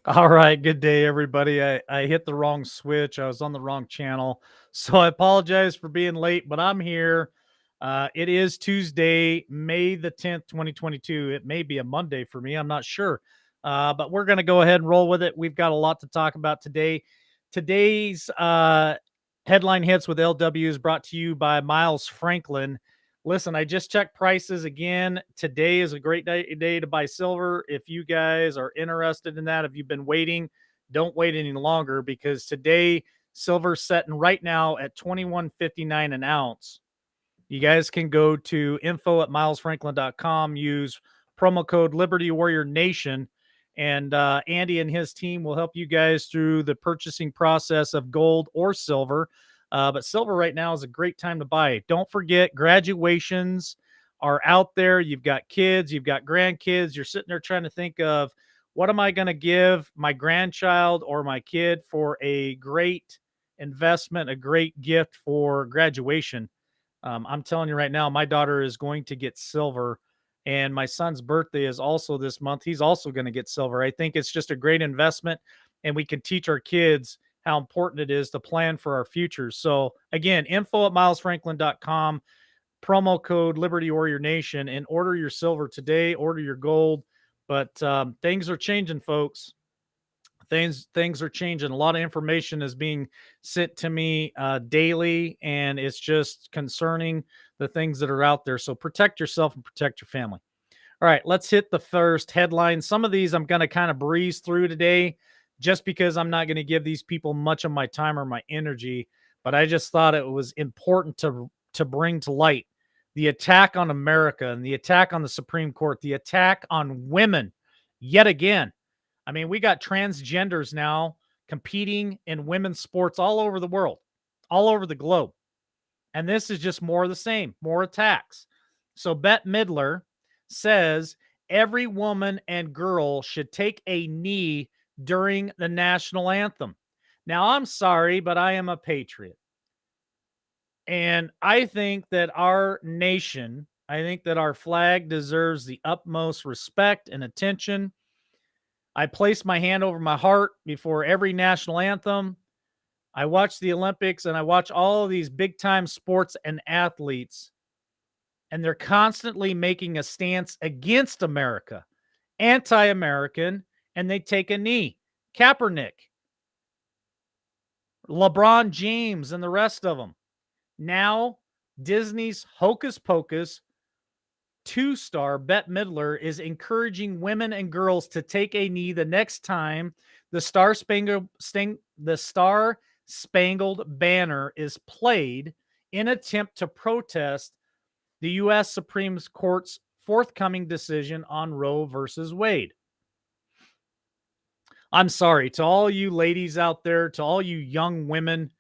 All right, good day, everybody. I hit the wrong switch. I was on the wrong channel. So I apologize for being late, but I'm here. It is Tuesday, May the 10th, 2022. It may be a Monday for me. I'm not sure. But we're going to go ahead and roll with it. We've got a lot to talk about today. Today's headline hits with LW is brought to you by Miles Franklin. Listen, I just checked prices again. Today is a great day to buy silver. If you guys are interested in that, if you've been waiting, don't wait any longer because today silver's setting right now at 21.59 an ounce. You guys can go to info at milesfranklin.com, use promo code Liberty Warrior Nation, and Andy and his team will help you guys through the purchasing process of gold or silver. But silver right now is a great time to buy it. Don't forget, graduations are out there. You've got kids, you've got grandkids. You're sitting there trying to think of what am I going to give my grandchild or my kid for a great investment, a great gift for graduation. I'm telling you right now, my daughter is going to get silver, and my son's birthday is also this month. He's also going to get silver. I think it's just a great investment, and we can teach our kids how important it is to plan for our futures. So, again, info at milesfranklin.com, promo code Liberty Warrior Nation, and order your silver today, order your gold. But things are changing, folks. Things are changing. A lot of information is being sent to me daily, and it's just concerning the things that are out there. So protect yourself and protect your family. All right, let's hit the first headline. Some of these I'm going to kind of breeze through today just because I'm not going to give these people much of my time or my energy, but I just thought it was important to bring to light the attack on America and the attack on the Supreme Court, the attack on women yet again. I mean, we got transgenders now competing in women's sports all over the world, all over the globe. And this is just more of the same, more attacks. So Bette Midler says every woman and girl should take a knee during the national anthem. Now, I'm sorry, but I am a patriot. And I think that our nation, I think that our flag deserves the utmost respect and attention. I place my hand over my heart before every national anthem. I watch the Olympics and I watch all of these big time sports and athletes, and they're constantly making a stance against America, anti American, and they take a knee. Kaepernick, LeBron James, and the rest of them. Now, Disney's Hocus Pocus two-star Bette Midler is encouraging women and girls to take a knee the next time the Star Spangled Banner is played in attempt to protest the U.S. Supreme Court's forthcoming decision on Roe versus Wade. I'm sorry to all you ladies out there, to all you young women.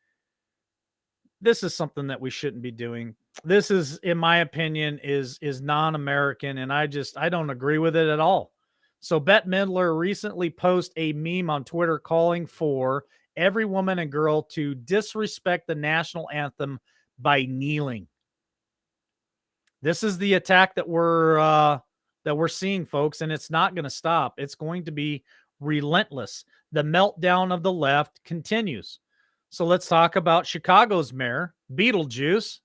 This is something that we shouldn't be doing. This is, in my opinion, is non-American, and I don't agree with it at all. So Bette Midler recently posted a meme on Twitter calling for every woman and girl to disrespect the national anthem by kneeling. This is the attack that we're seeing, folks, and it's not going to stop. It's going to be relentless. The meltdown of the left continues. So let's talk about Chicago's mayor, Beetlejuice,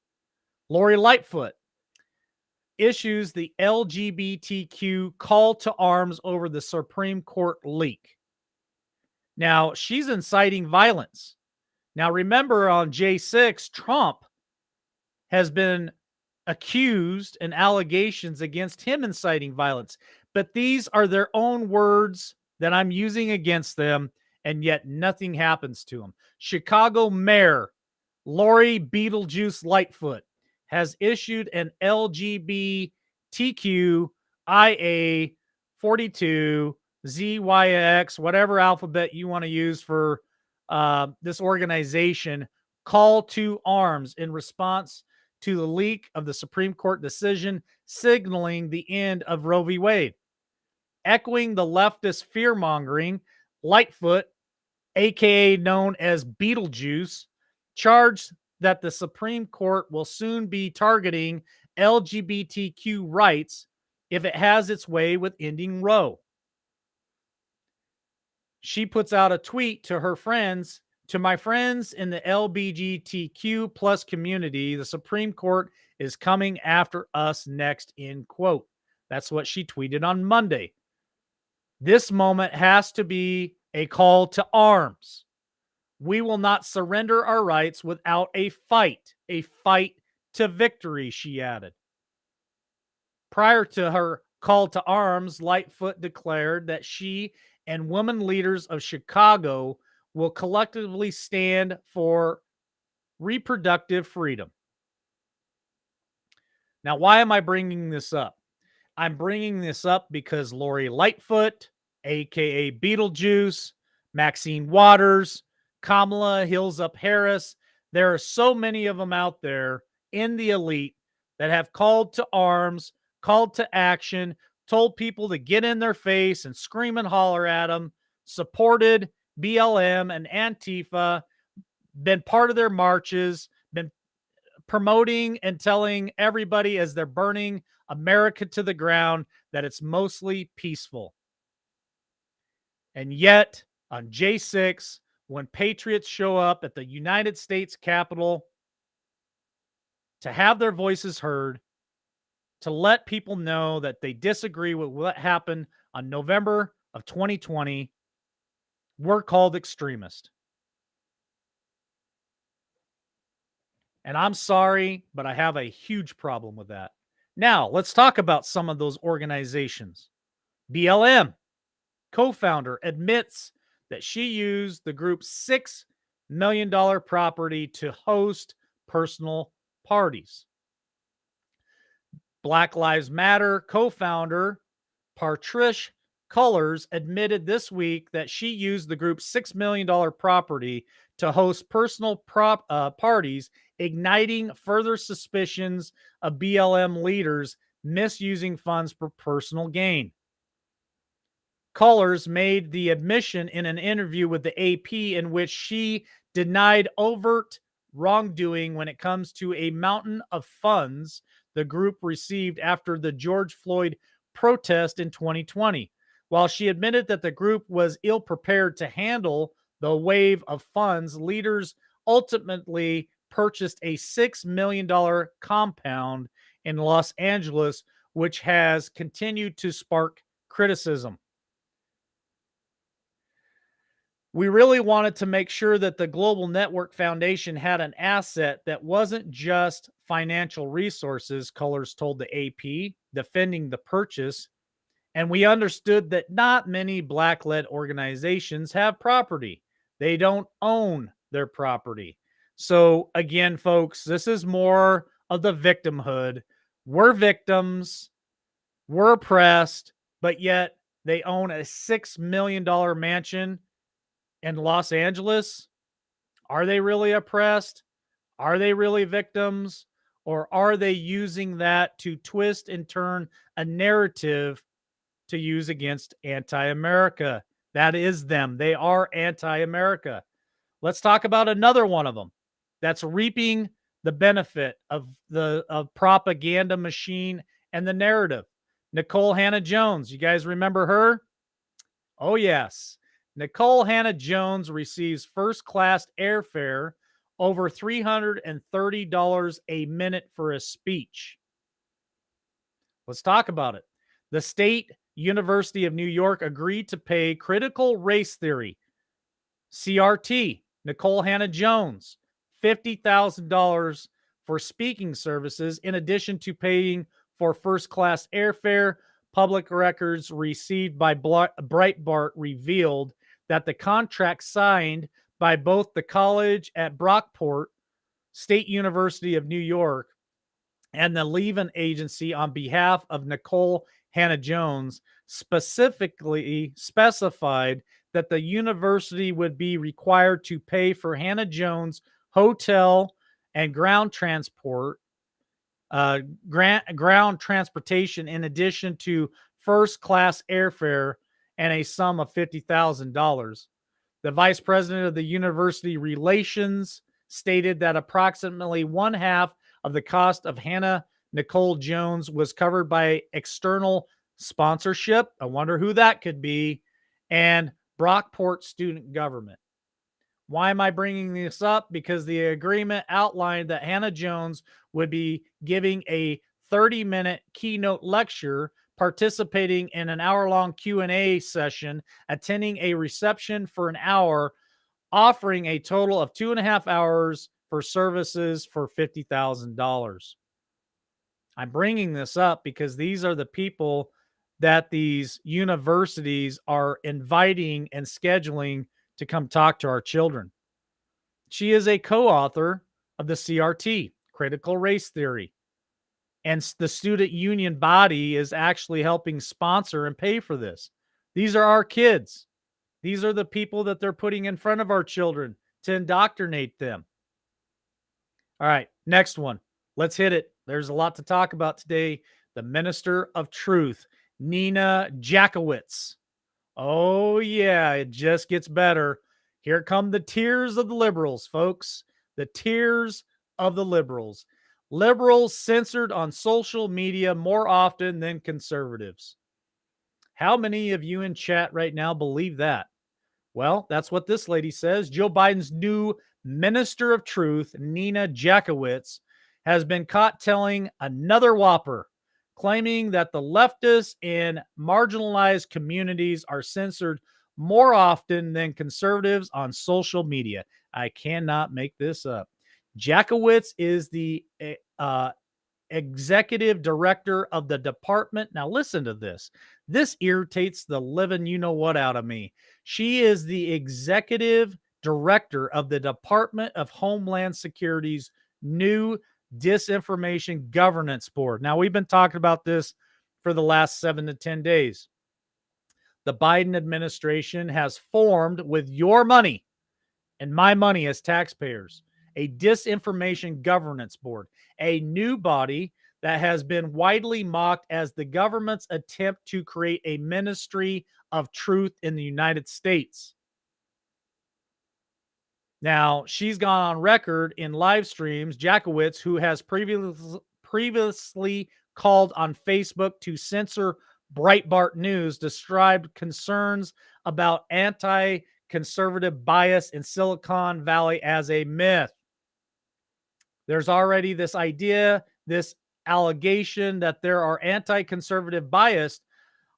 Lori Lightfoot, issues the LGBTQ call to arms over the Supreme Court leak. Now, she's inciting violence. Now, remember on J6, Trump has been accused and allegations against him inciting violence. But these are their own words that I'm using against them, and yet nothing happens to them. Chicago Mayor Lori Beetlejuice Lightfoot has issued an LGBTQIA 42 ZYX, whatever alphabet you want to use for this organization, call to arms in response to the leak of the Supreme Court decision signaling the end of Roe v. Wade. Echoing the leftist fear-mongering, Lightfoot, aka known as Beetlejuice, charged that the Supreme Court will soon be targeting LGBTQ rights if it has its way with ending Roe. She puts out a tweet to her friends, to my friends in the LBGTQ plus community, the Supreme Court is coming after us next, end quote. That's what she tweeted on Monday. This moment has to be a call to arms. We will not surrender our rights without a fight to victory, she added. Prior to her call to arms, Lightfoot declared that she and women leaders of Chicago will collectively stand for reproductive freedom. Now, why am I bringing this up? I'm bringing this up because Lori Lightfoot, aka Beetlejuice, Maxine Waters, Kamala Hills Up Harris, there are so many of them out there in the elite that have called to arms, called to action, told people to get in their face and scream and holler at them, supported BLM and Antifa, been part of their marches, been promoting and telling everybody as they're burning America to the ground that it's mostly peaceful. And yet, on J6, when patriots show up at the United States Capitol to have their voices heard, to let people know that they disagree with what happened on November of 2020, we're called extremist. And I'm sorry, but I have a huge problem with that. Now, let's talk about some of those organizations. BLM co-founder admits that she used the group's $6 million property to host personal parties. Black Lives Matter co-founder Patricia Cullors admitted this week that she used the group's $6 million property to host personal parties, igniting further suspicions of BLM leaders misusing funds for personal gain. Cullors made the admission in an interview with the AP in which she denied overt wrongdoing when it comes to a mountain of funds the group received after the George Floyd protest in 2020. While she admitted that the group was ill prepared to handle the wave of funds, leaders ultimately purchased a $6 million compound in Los Angeles, which has continued to spark criticism. We really wanted to make sure that the Global Network Foundation had an asset that wasn't just financial resources, Cullors told the AP, defending the purchase. And we understood that not many Black led organizations have property, they don't own their property. So, again, folks, this is more of the victimhood. We're victims, we're oppressed, but yet they own a $6 million mansion in Los Angeles. Are they really oppressed? Are they really victims? Or are they using that to twist and turn a narrative to use against anti America? That is them. They are anti America. Let's talk about another one of them that's reaping the benefit of the propaganda machine and the narrative. Nicole Hannah Jones. You guys remember her? Oh, yes. Nicole Hannah Jones receives first class airfare over $330 a minute for a speech. Let's talk about it. The State University of New York agreed to pay critical race theory, CRT, Nicole Hannah Jones, $50,000 for speaking services, in addition to paying for first class airfare. Public records received by Breitbart revealed that the contract signed by both the college at Brockport, State University of New York, and the leave-in agency on behalf of Nicole Hannah Jones specifically specified that the university would be required to pay for Hannah Jones' hotel and ground transportation, in addition to first-class airfare and a sum of $50,000. The vice president of the university relations stated that approximately one half of the cost of Hannah Nicole Jones was covered by external sponsorship. I wonder who that could be. And Brockport student government. Why am I bringing this up? Because the agreement outlined that Hannah Jones would be giving a 30-minute keynote lecture, participating in an hour-long Q&A session, attending a reception for an hour, offering a total of 2.5 hours for services for $50,000. I'm bringing this up because these are the people that these universities are inviting and scheduling to come talk to our children. She is a co author of the CRT, Critical Race Theory. And the student union body is actually helping sponsor and pay for this. These are our kids. These are the people that they're putting in front of our children to indoctrinate them. All right, next one. Let's hit it. There's a lot to talk about today. The Minister of Truth, Nina Jackowitz. Oh, yeah, it just gets better. Here come the tears of the liberals, folks. The tears of the liberals. Liberals censored on social media more often than conservatives. How many of you in chat right now believe that? Well, that's what this lady says. Joe Biden's new Minister of Truth, Nina Jackowitz, has been caught telling another whopper, claiming that the leftists in marginalized communities are censored more often than conservatives on social media. I cannot make this up. Jackowitz is the executive director of the department. Now, listen to this. This irritates the living you know what out of me. She is the executive director of the Department of Homeland Security's new Disinformation Governance Board. Now, we've been talking about this for the last 7 to 10 days. The Biden administration has formed with your money and my money as taxpayers a disinformation governance board, a new body that has been widely mocked as the government's attempt to create a ministry of truth in the United States. Now, she's gone on record in live streams, Jackowitz, who has previously called on Facebook to censor Breitbart News, described concerns about anti conservative bias in Silicon Valley as a myth. There's already this idea, this allegation that there are anti conservative bias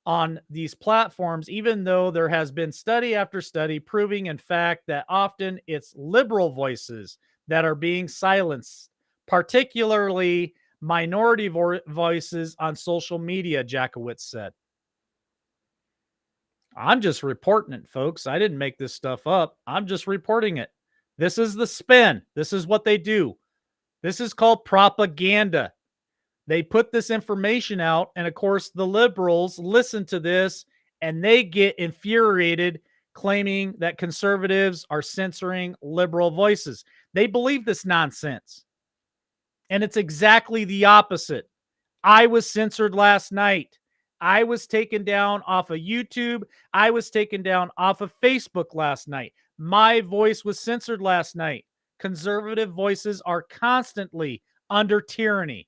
on these platforms, even though there has been study after study proving, in fact, that often it's liberal voices that are being silenced, particularly minority voices on social media, Jackowitz said. I'm just reporting it, folks. I didn't make this stuff up. I'm just reporting it. This is the spin. This is what they do. This is called propaganda. They put this information out, and of course, the liberals listen to this and they get infuriated, claiming that conservatives are censoring liberal voices. They believe this nonsense. And it's exactly the opposite. I was censored last night. I was taken down off of YouTube. I was taken down off of Facebook last night. My voice was censored last night. Conservative voices are constantly under tyranny.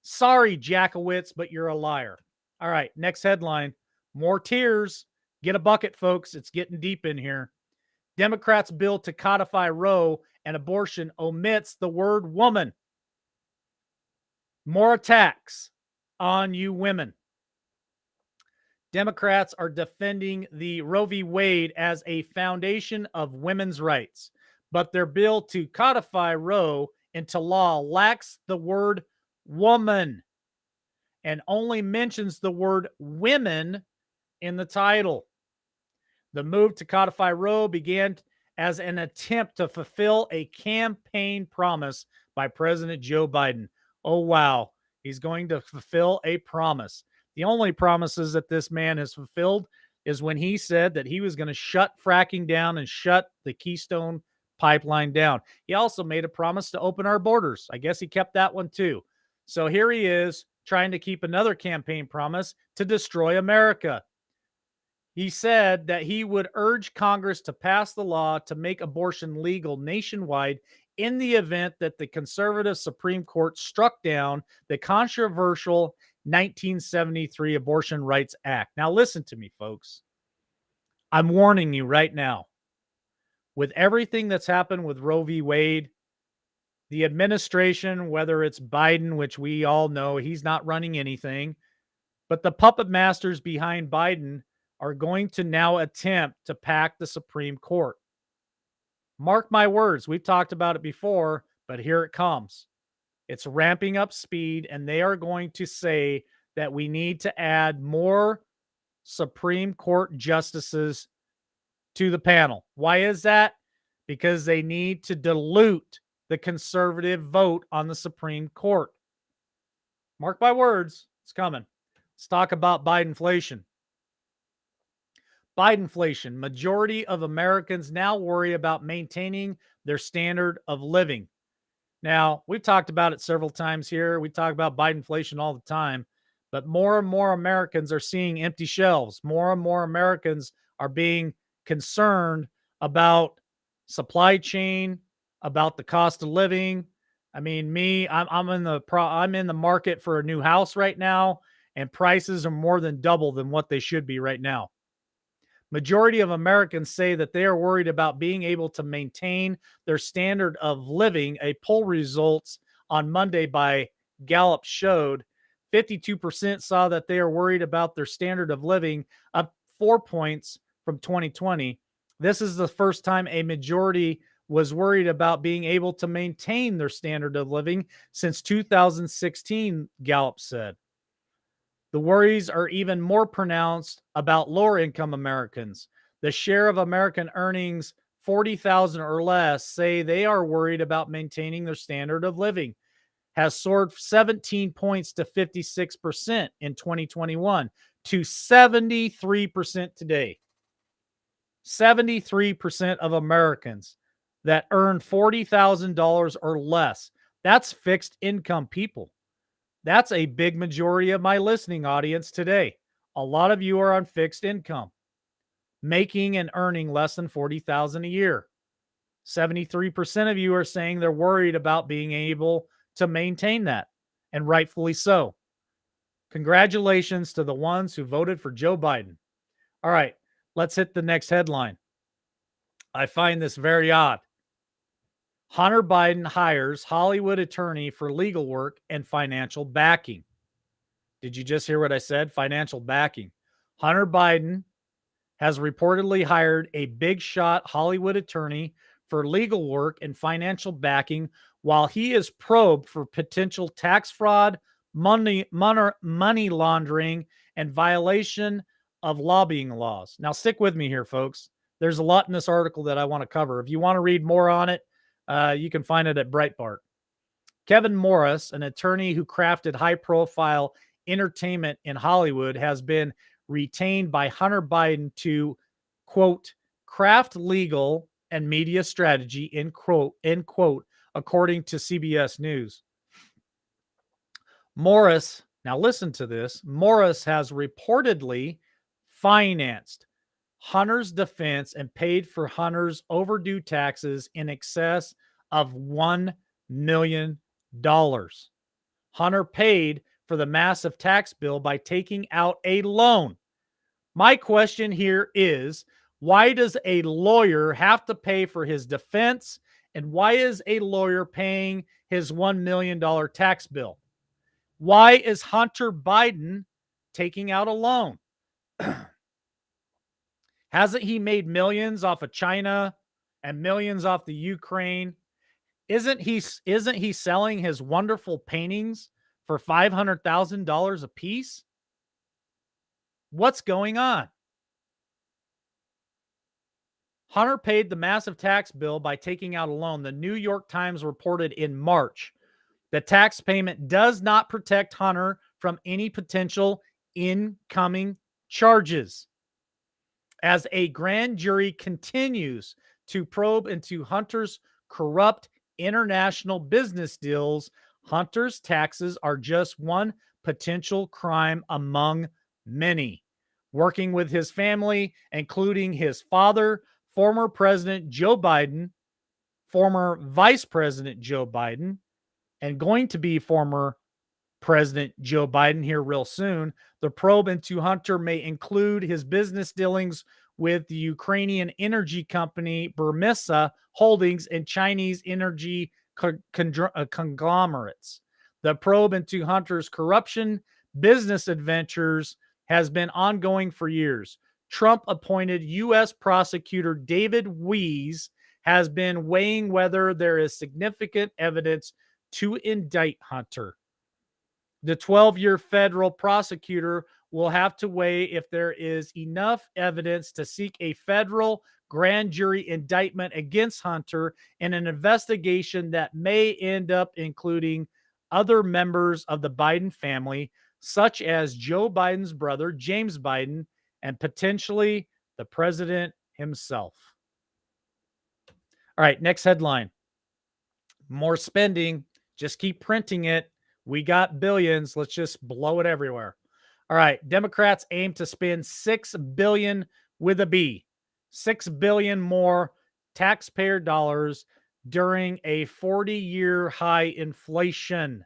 Sorry, Jackowitz, but you're a liar. All right, next headline. More tears. Get a bucket, folks. It's getting deep in here. Democrats' bill to codify Roe and abortion omits the word woman. More attacks on you women. Democrats are defending the Roe v. Wade as a foundation of women's rights, but their bill to codify Roe into law lacks the word woman and only mentions the word women in the title. The move to codify Roe began as an attempt to fulfill a campaign promise by President Joe Biden. Oh, wow. He's going to fulfill a promise. The only promises that this man has fulfilled is when he said that he was going to shut fracking down and shut the Keystone pipeline down. He also made a promise to open our borders. I guess he kept that one too. So here he is trying to keep another campaign promise to destroy America. He said that he would urge Congress to pass the law to make abortion legal nationwide in the event that the conservative Supreme Court struck down the controversial 1973 Abortion Rights Act. Now, listen to me, folks. I'm warning you right now, with everything that's happened with Roe v. Wade, the administration, whether it's Biden, which we all know he's not running anything, but the puppet masters behind Biden are going to now attempt to pack the Supreme Court. Mark my words, we've talked about it before, but here it comes. It's ramping up speed, and they are going to say that we need to add more Supreme Court justices to the panel. Why is that? Because they need to dilute the conservative vote on the Supreme Court. Mark my words, it's coming. Let's talk about Bidenflation. Bidenflation. Majority of Americans now worry about maintaining their standard of living. Now, we've talked about it several times here. We talk about Bidenflation all the time, but more and more Americans are seeing empty shelves. More and more Americans are being concerned about supply chain, about the cost of living. I mean, I'm in the market for a new house right now, and prices are more than double than what they should be right now. Majority of Americans say that they are worried about being able to maintain their standard of living. A poll results on Monday by Gallup showed 52% saw that they are worried about their standard of living, up 4 points from 2020. This is the first time a majority was worried about being able to maintain their standard of living since 2016, Gallup said. The worries are even more pronounced about lower income Americans. The share of American earnings 40,000 or less say they are worried about maintaining their standard of living has soared 17 points to 56% in 2021 to 73% today. 73% of Americans that earn $40,000 or less. That's fixed income people. That's a big majority of my listening audience today. A lot of you are on fixed income, making and earning less than $40,000 a year. 73% of you are saying they're worried about being able to maintain that, and rightfully so. Congratulations to the ones who voted for Joe Biden. All right, let's hit the next headline. I find this very odd. Hunter Biden hires Hollywood attorney for legal work and financial backing. Did you just hear what I said? Financial backing. Hunter Biden has reportedly hired a big shot Hollywood attorney for legal work and financial backing while he is probed for potential tax fraud, money laundering, and violation of lobbying laws. Now, stick with me here, folks. There's a lot in this article that I want to cover. If you want to read more on it, you can find it at Breitbart. Kevin Morris, an attorney who crafted high-profile entertainment in Hollywood, has been retained by Hunter Biden to, quote, craft legal and media strategy, end quote, according to CBS News. Morris, now listen to this, Morris has reportedly financed Hunter's defense and paid for Hunter's overdue taxes in excess of $1 million. Hunter paid for the massive tax bill by taking out a loan. My question here is, why does a lawyer have to pay for his defense? And why is a lawyer paying his $1 million tax bill? Why is Hunter Biden taking out a loan? Hasn't he made millions off of China and millions off the Ukraine? Isn't he selling his wonderful paintings for $500,000 a piece? What's going on? Hunter paid the massive tax bill by taking out a loan. The New York Times reported in March the tax payment does not protect Hunter from any potential incoming charges. As a grand jury continues to probe into Hunter's corrupt international business deals, Hunter's taxes are just one potential crime among many. Working with his family, including his father, former President Joe Biden, former Vice President Joe Biden, and going to be former President Joe Biden here real soon. The probe into Hunter may include his business dealings with the Ukrainian energy company Burmisa Holdings and Chinese energy conglomerates. The probe into Hunter's corruption business adventures has been ongoing for years. Trump appointed U.S. prosecutor David Weiss has been weighing whether there is significant evidence to indict Hunter. The 12-year federal prosecutor will have to weigh if there is enough evidence to seek a federal grand jury indictment against Hunter in an investigation that may end up including other members of the Biden family, such as Joe Biden's brother, James Biden, and potentially the president himself. All right, next headline. More spending. Just keep printing it. We got billions. Let's just blow it everywhere. All right. Democrats aim to spend $6 billion with a B. $6 billion more taxpayer dollars during a 40-year high inflation.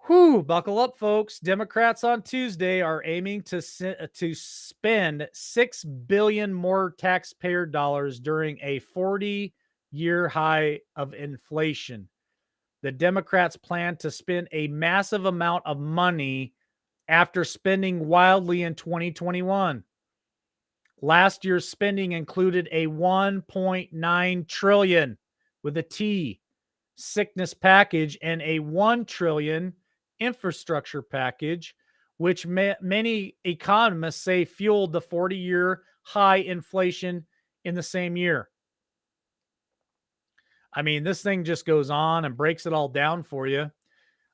Whew, buckle up, folks. Democrats on Tuesday are aiming to spend $6 billion more taxpayer dollars during a 40-year high of inflation. The Democrats plan to spend a massive amount of money after spending wildly in 2021. Last year's spending included a 1.9 trillion with a T sickness package and a 1 trillion infrastructure package, which many economists say fueled the 40-year high inflation in the same year. I mean, this thing just goes on and breaks it all down for you.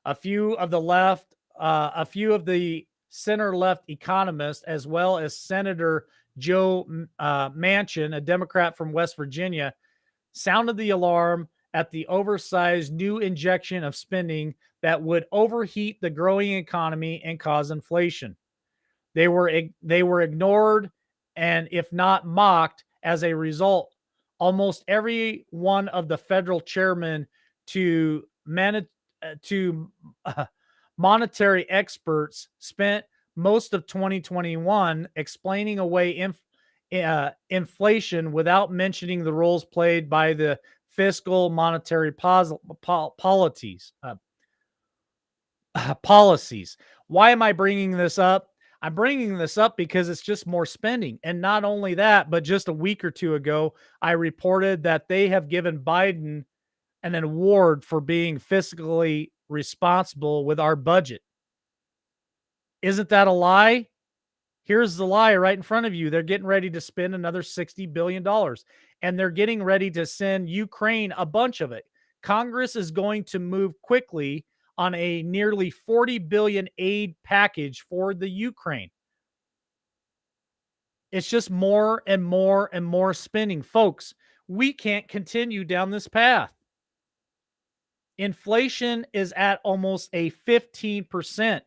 A few of the center-left economists, as well as Senator Joe Manchin, a Democrat from West Virginia, sounded the alarm at the oversized new injection of spending that would overheat the growing economy and cause inflation. They were ignored and, if not mocked, as a result. Almost every one of the federal chairmen to monetary experts spent most of 2021 explaining away inflation without mentioning the roles played by the fiscal monetary policies. Why am I bringing this up? I'm bringing this up because it's just more spending. And not only that, but just a week or two ago, I reported that they have given Biden an award for being fiscally responsible with our budget. Isn't that a lie? Here's the lie right in front of you. They're getting ready to spend another $60 billion, and they're getting ready to send Ukraine a bunch of it. Congress is going to move quickly on a nearly $40 billion aid package for the Ukraine. It's just more and more and more spending. Folks, we can't continue down this path. Inflation is at almost a 15%.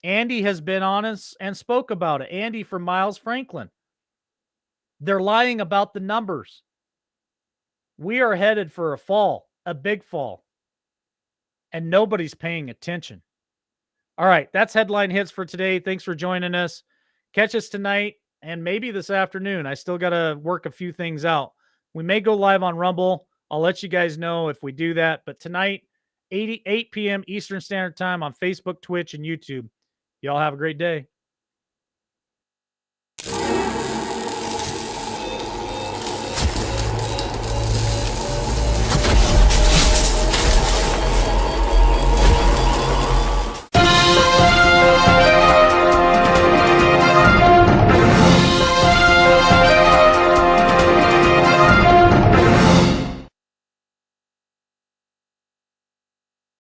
Andy has been honest and spoke about it. Andy from Miles Franklin. They're lying about the numbers. We are headed for a fall, a big fall, and nobody's paying attention. All right, that's headline hits for today. Thanks for joining us. Catch us tonight and maybe this afternoon. I still got to work a few things out. We may go live on Rumble. I'll let you guys know if we do that. But tonight, 8 p.m. Eastern Standard Time on Facebook, Twitch, and YouTube. Y'all have a great day.